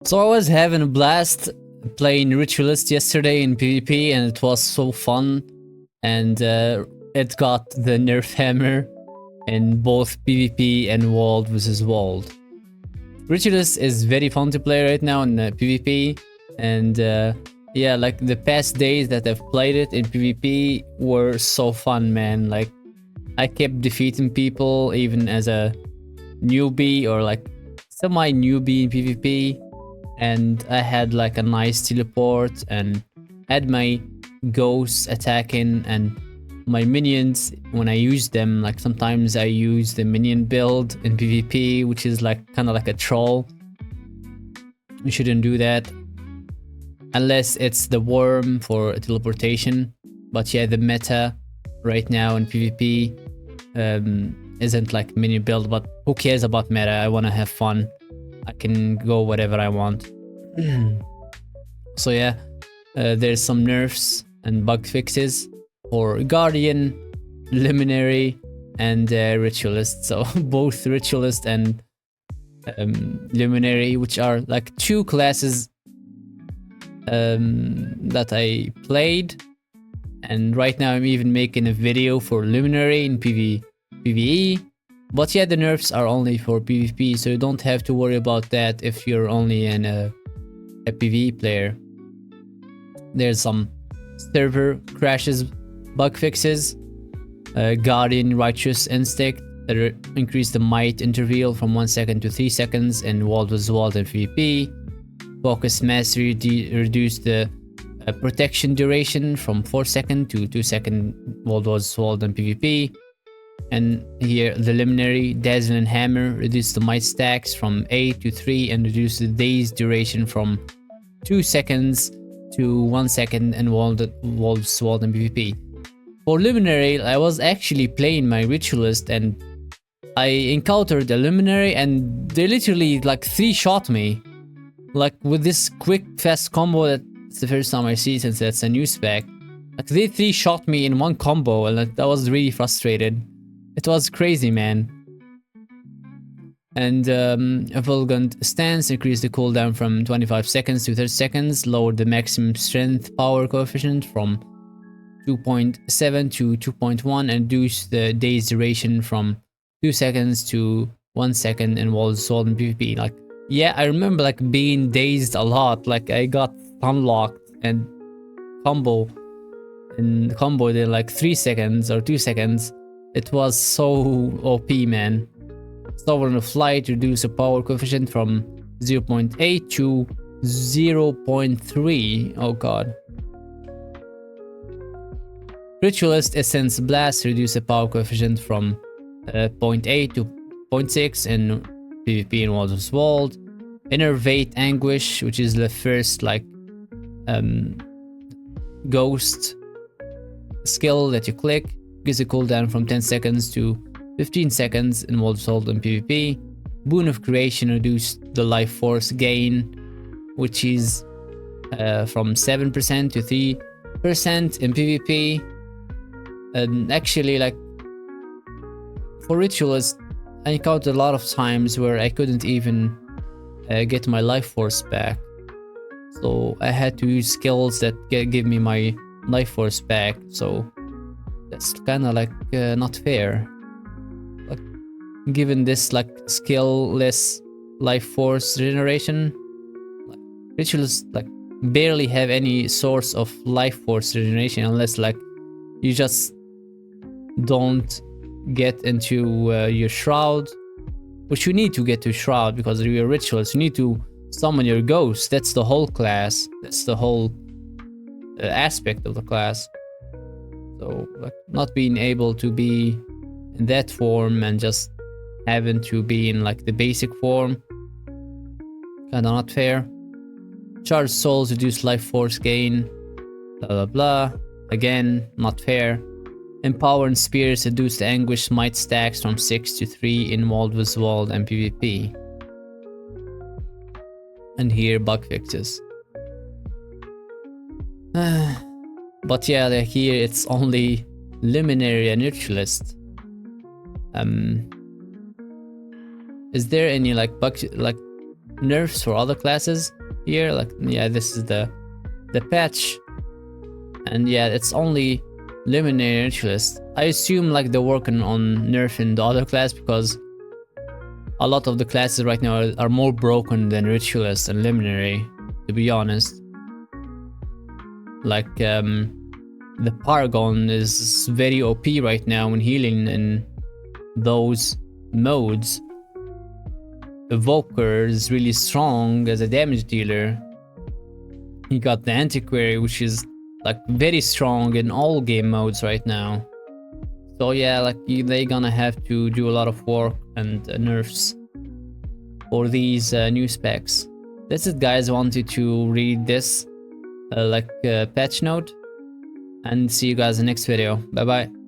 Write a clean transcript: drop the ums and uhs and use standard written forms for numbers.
So I was having a blast playing Ritualist yesterday in PvP, and it was so fun. And it got the nerf hammer in both PvP and World vs. World. Ritualist is very fun to play right now in PvP, and yeah, like the past days that I've played it in PvP were so fun, man. Like I kept defeating people even as a newbie or like semi-newbie in PvP. And I had like a nice teleport and had my ghosts attacking and my minions when I use them. Like sometimes I use the minion build in PvP, which is like kind of like a troll. You shouldn't do that unless it's the worm for teleportation. But yeah, the meta right now in PvP isn't like minion build, but who cares about meta? I want to have fun. I can go whatever I want. So yeah, there's some nerfs and bug fixes for Guardian, Luminary, and Ritualist. So both Ritualist and Luminary, which are like two classes that I played. And right now I'm even making a video for Luminary in PvE. But yeah, the nerfs are only for PvP, so you don't have to worry about that if you're only a PvE player. There's some server crashes, bug fixes, Guardian Righteous Instinct that increase the might interval from 1 second to 3 seconds in World vs. World and PvP. Focus Mastery reduce the protection duration from 4 seconds to 2 seconds World vs. World and PvP. And here the Luminary Dazzling Hammer reduce the might stacks from 8 to 3 and reduce the day's duration from 2 seconds to 1 second in World vs. World and PvP. For Luminary, I was actually playing my Ritualist and I encountered a Luminary and they literally like 3-shot me. Like with this quick fast combo that's the first time I see since that's a new spec. Like they 3-shot me in one combo and I was really frustrated. It was crazy, man. And a Vulgant Stance increased the cooldown from 25 seconds to 30 seconds, lowered the maximum strength power coefficient from 2.7 to 2.1, and reduced the day's duration from 2 seconds to 1 second in World vs. World and PvP. Like, yeah, I remember like being dazed a lot. Like I got unlocked and combo in like 3 seconds or 2 seconds. It was so OP, man. Sovereign of Flight reduced the power coefficient from 0.8 to 0.3. Oh god. Ritualist Essence Blast reduced the power coefficient from 0.8 to 0.6 in PvP and World vs. World. Innervate Anguish, which is the first like ghost skill that you click, gives a cooldown from 10 seconds to 15 seconds in World vs. World and PvP. Boon of Creation reduced the life force gain, which is from 7% to 3% in PvP. And actually, like for Ritualist, I encountered a lot of times where I couldn't even get my life force back. So I had to use skills that give me my life force back. So that's kind of like not fair. Like given this like skill-less life force regeneration, like, Ritualists like barely have any source of life force regeneration unless like you just don't get into your shroud, which you need to get to shroud because you're a Ritualist. You need to summon your ghost. That's the whole class. That's the whole aspect of the class. So like not being able to be in that form and just having to be in like the basic form, kinda not fair. Charged Souls reduce life force gain, blah blah blah. Again, not fair. Empower and Spears reduce the Anguish might stacks from 6 to 3 in World vs. World and PvP. And here bug fixes. But yeah, like here it's only Luminary and Ritualist. Is there any like bug, like nerfs for other classes here. Like, yeah, this is the patch, and yeah, it's only Luminary Ritualist. I assume like they're working on nerfing the other class, because a lot of the classes right now are more broken than Ritualist and Luminary, to be honest. Like the Paragon is very OP right now when healing in those modes. Evoker is really strong as a damage dealer. You got the Antiquary, which is like very strong in all game modes right now. So yeah, like they gonna have to do a lot of work and nerfs for these new specs. That's it, guys. I wanted to read this patch note, and see you guys in the next video. Bye bye.